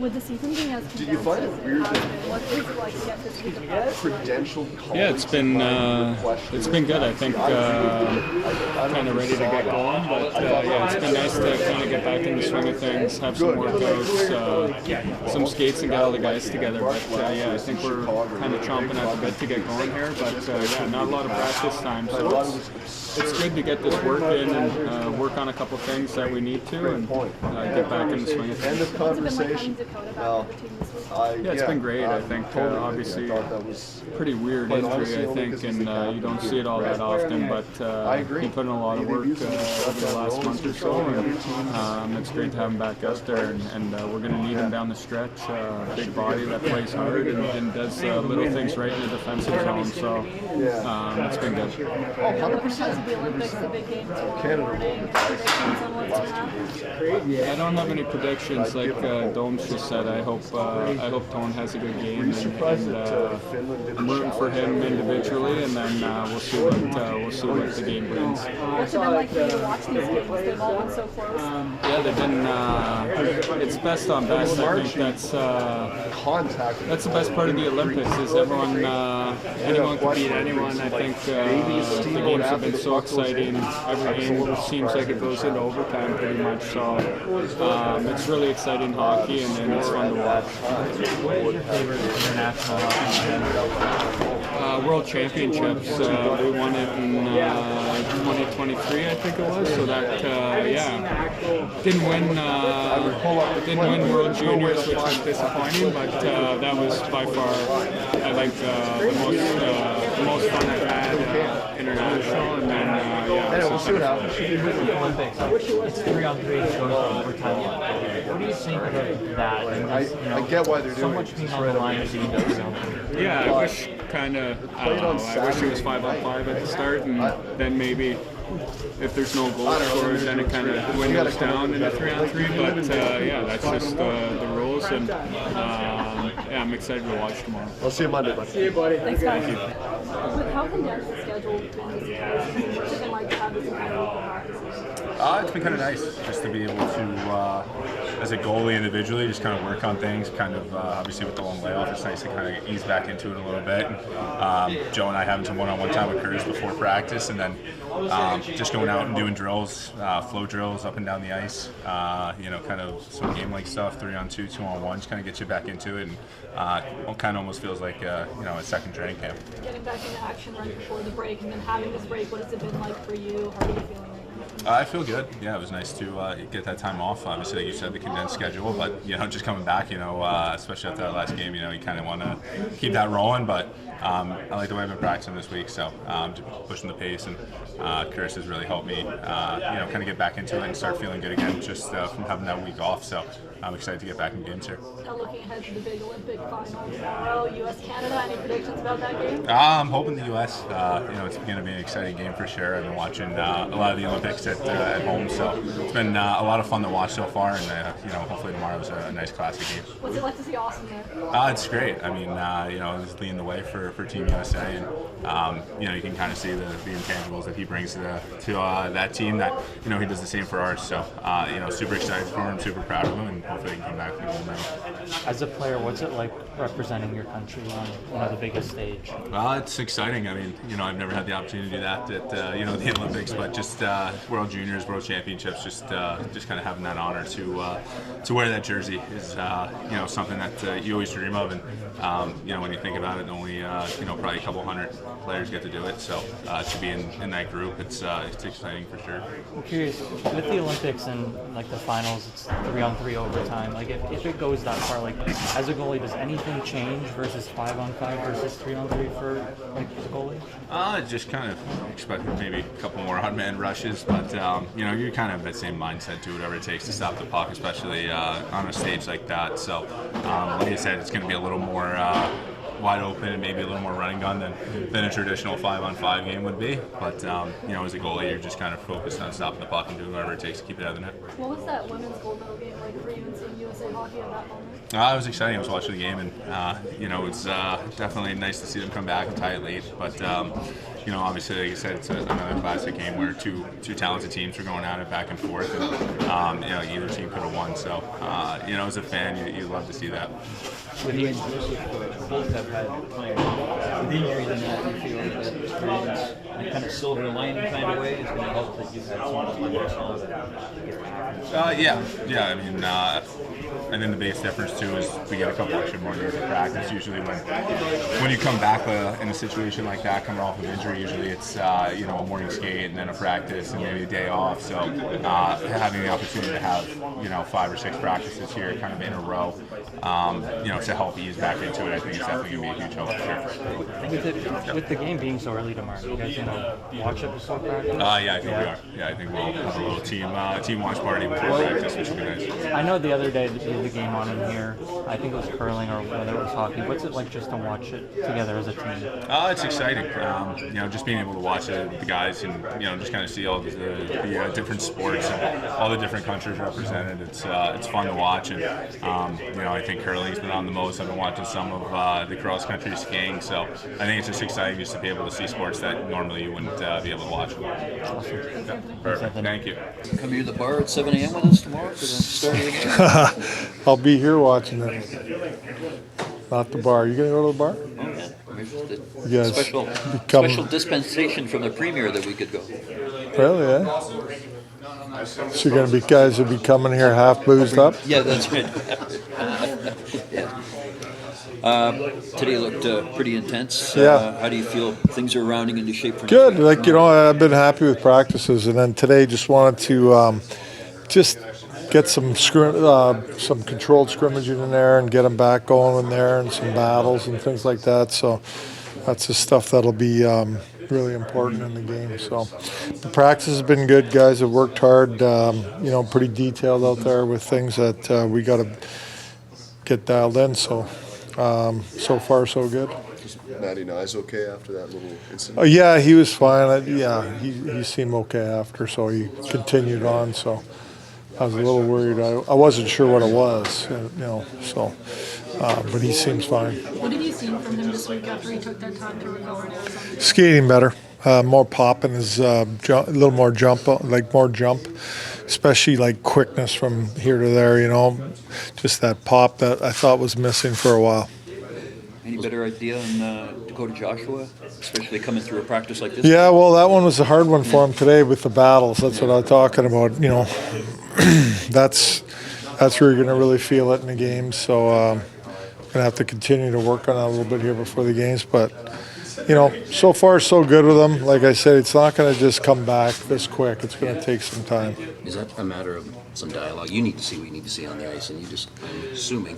With the season being as Did you find it weird that what is it like to get this week of practice? credentialed colleagues? Yeah, it's been good. I think kind of ready to get going, but yeah, it's been nice to kind of get back in the swing of things, have some workouts, some skates, and get all the guys together. But yeah, I think we're kind of chomping at the bit to get going here. But yeah, not a lot of practice time, so it's good to get this work in and work on a couple things that we need to, and get back in the swing of things. End of conversation. Yeah, it's been great. I think obviously pretty weird injury, I think, and you don't see it all that often. But he put in a lot of work over the last month or so, and it's great to have him back out there. And we're going to need him down the stretch. Big body that plays hard and does little things right in the defensive zone. So it's been good. 100%. The Olympics, the big game tomorrow morning. Predictions on what's going to happen? I don't have any predictions. Like Domes just said, I hope Tone has a good game, and I'm rooting for him individually, and then we'll see what the game brings. What's it been like for you to watch these games? They've all been so close. Yeah, they've been. It's best on best. I think that's the best part of the Olympics. Is anyone can beat anyone. I think the games have been so exciting. Every game seems like it goes into overtime pretty much. So it's really exciting hockey, and it's fun to watch. What is your favorite international hockey? World Championships. We won it in 2023, I think it was. So that didn't win World Juniors, which was disappointing. But that was by far, I think, the most fun I've had international. And then We'll see what happens. With the Olympics, it's 3-on-3 going to overtime. What do you think about that? And I get why they're so doing much being on the line as you know. Yeah, I wish I wish it was 5-on-5 at the start, and then maybe if there's no goal scored, then it kind of windows down into 3-on-3. But yeah, that's just the rules, and yeah, I'm excited to watch tomorrow. I'll see you Monday, buddy. See you, buddy. Thanks, guys. With how condensed the schedule has been this year, what's it been like to have this kind of practices? It's been kind of nice just to be able to, as a goalie individually, just kind of work on things. Kind of obviously with the long layoff, it's nice to kind of ease back into it a little bit. And, Joe and I having some one-on-one time with Curtis before practice, and then just going out and doing drills, flow drills up and down the ice. Kind of some game-like stuff, 3-on-2, 2-on-1, just kind of get you back into it, and kind of almost feels like a second training camp. Getting back into action right before the break, and then having this break, what has it been like for you? How are you feeling right now? I feel good. Yeah, it was nice to get that time off. Obviously, like you said, the condensed schedule, but just coming back, especially after that last game, you kind of want to keep that rolling. But I like the way I've been practicing this week, so just pushing the pace, and Curtis has really helped me, kind of get back into it and start feeling good again, just from having that week off. So I'm excited to get back in games here. Now looking ahead to the big Olympic final tomorrow, U.S.-Canada, any predictions about that game? I'm hoping the U.S. It's going to be an exciting game for sure. I've been watching a lot of the Olympics at home, so it's been a lot of fun to watch so far, and hopefully tomorrow's a nice classic game. What's it like to see Austin there? It's great. I mean, he's leading the way for Team USA, and you can kind of see the intangibles that he brings to that team. That he does the same for ours. So super excited for him, super proud of him, and hopefully he can come back with a gold medal. As a player, what's it like representing your country on the biggest stage? Well, it's exciting. I mean, I've never had the opportunity to do that at the Olympics, but just World Juniors, World Championships, just kind of having that honor to wear that jersey is something that you always dream of, and when you think about it, only probably a couple hundred players get to do it. So to be in that group, it's exciting for sure. I'm curious, with the Olympics and like the finals, it's 3-on-3 overtime. Like if it goes that far, like as a goalie, does anything change versus 5-on-5 versus 3-on-3 for like the goalie? Just kind of expecting maybe a couple more odd man rushes, but you kind of have that same mindset to whatever it takes to stop the puck, especially on a stage like that. So like I said, it's going to be a little more wide open and maybe a little more running gun than a traditional 5-on-5 game would be. But as a goalie, you're just kind of focused on stopping the puck and doing whatever it takes to keep it out of the net. What was that women's gold medal game like for you and seeing USA play hockey at that moment? It was exciting. I was watching the game, and it's definitely nice to see them come back and tie it late. But obviously, like you said, it's another classic game where two talented teams were going at it back and forth, and either team could have won. So as a fan, you love to see that. With the injuries, both have had with injuries and that, you feel like that experience, in a kind of silver lining kind of way, is going to help that you've had so much Yeah. I mean, and then the biggest difference too is we get a couple extra more days of practice. Usually, when you come back in a situation like that, coming off of injury, usually it's a morning skate and then a practice and maybe a day off. So having the opportunity to have 5 or 6 practices here, kind of in a row, to help ease back into it, I think it's definitely going to be a huge help here. With the game being so early tomorrow, you guys gonna watch it before practice? Yeah, I think we are. Yeah, I think we'll have a little team watch party before practice, which will be nice. I know the other day that you had the game on in here. I think it was curling or whether it was hockey. What's it like just to watch it together as a team? It's exciting. Just being able to watch the guys and just kind of see all the different sports and all the different countries represented. It's fun to watch, and I think curling's been on the most. I've been watching some of the cross country skiing, so I think it's just exciting just to be able to see sports that normally you wouldn't be able to watch. Awesome. Yeah, perfect. Thank you. Come here to the bar at 7 a.m. with us tomorrow for the start of the game. I'll be here watching it. Not the bar. You gonna go to the bar? Oh, yeah. Maybe the Yes. special dispensation from the premier that we could go. Really, eh? So you're gonna be guys will be coming here half boozed up? Yeah, that's right. Yeah. Today looked pretty intense. Yeah. How do you feel things are rounding into shape for Good. Like I've been happy with practices, and then today just wanted to just get some controlled scrimmaging in there and get them back going in there, and some battles and things like that. So that's the stuff that'll be really important in the game. So the practice has been good. Guys have worked hard. Pretty detailed out there with things that we got to get dialed in. So so far so good. Matty Nye's okay after that little incident? Yeah, he was fine. He seemed okay after, so he continued on. So I was a little worried. I wasn't sure what it was, but he seems fine. What have you seen from him this week after he took that time to recover and everything? Skating better, more pop in his a little more jump, more jump, especially like quickness from here to there. Just that pop that I thought was missing for a while. Any better idea on Dakota Joshua, especially coming through a practice like this? Yeah, well, that one was a hard one for him today with the battles. That's what I'm talking about. That's where you're going to really feel it in the games. So I'm going to have to continue to work on that a little bit here before the games. But, so far so good with him. Like I said, it's not going to just come back this quick. It's going to take some time. Is that a matter of some dialogue? You need to see what you need to see on the ice, and you just, I'm assuming,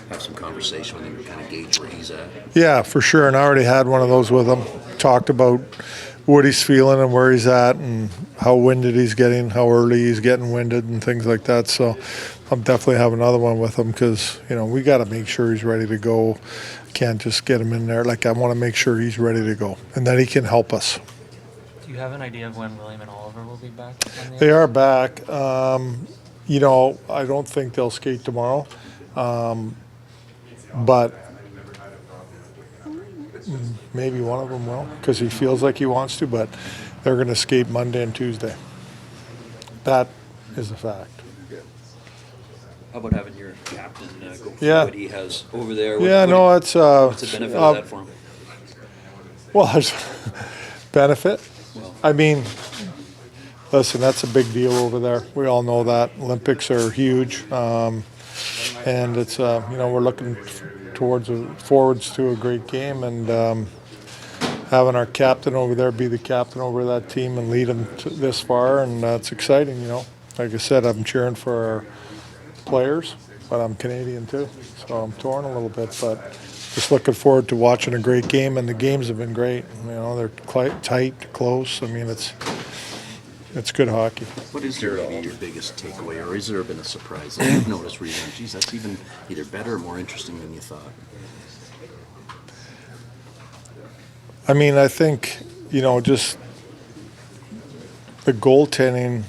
have some conversation with him to kind of gauge where he's at. Yeah, for sure. And I already had one of those with him. Talked about what he's feeling and where he's at and how winded he's getting, how early he's getting winded and things like that. So I'm definitely have another one with him because, we got to make sure he's ready to go. Can't just get him in there. I want to make sure he's ready to go and that he can help us. Do you have an idea of when William and Oliver will be back? They are back. I don't think they'll skate tomorrow. But maybe one of them will because he feels like he wants to, but they're going to skate Monday and Tuesday. That is a fact. How about having your captain go through Yeah. what he has over there? It's What's the benefit of that for him? well, there's benefit. Listen, that's a big deal over there. We all know that. Olympics are huge. And it's, we're looking forwards to a great game, and having our captain over there be the captain over that team and lead them this far, and it's exciting, Like I said, I'm cheering for our players, but I'm Canadian too, so I'm torn a little bit, but just looking forward to watching a great game, and the games have been great. They're tight, close. It's good hockey. What is maybe your biggest takeaway, or has there been a surprise that you've noticed where you're going, geez, that's even either better or more interesting than you thought? I think, just the goaltending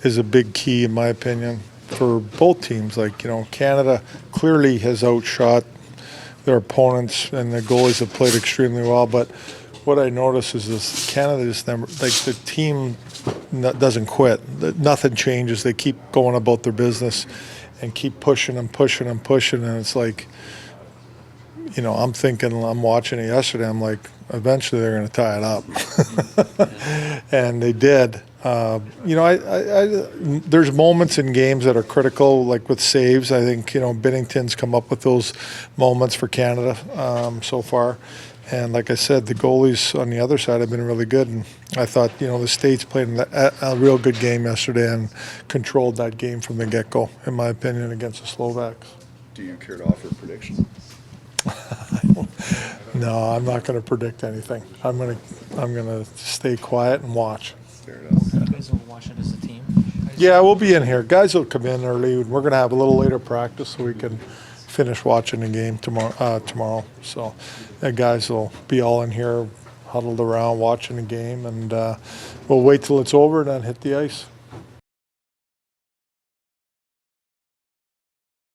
is a big key in my opinion. for both teams. Like, Canada clearly has outshot their opponents, and the goalies have played extremely well. But what I notice is this: Canada just never, like, the team doesn't quit. Nothing changes. They keep going about their business and keep pushing and pushing and pushing. And it's like, I'm thinking, I'm watching it yesterday. I'm like, eventually they're going to tie it up, and they did. There's moments in games that are critical, like with saves. I think Binnington's come up with those moments for Canada so far, and like I said, the goalies on the other side have been really good. And I thought the States played a real good game yesterday and controlled that game from the get-go, in my opinion, against the Slovaks. Do you care to offer a prediction? No, I'm not going to predict anything. I'm gonna stay quiet and watch. Fair enough. You guys will watch it as a team? Yeah, we'll be in here. Guys will come in early. We're going to have a little later practice so we can finish watching the game tomorrow. So the guys will be all in here, huddled around watching the game, and we'll wait till it's over and then hit the ice.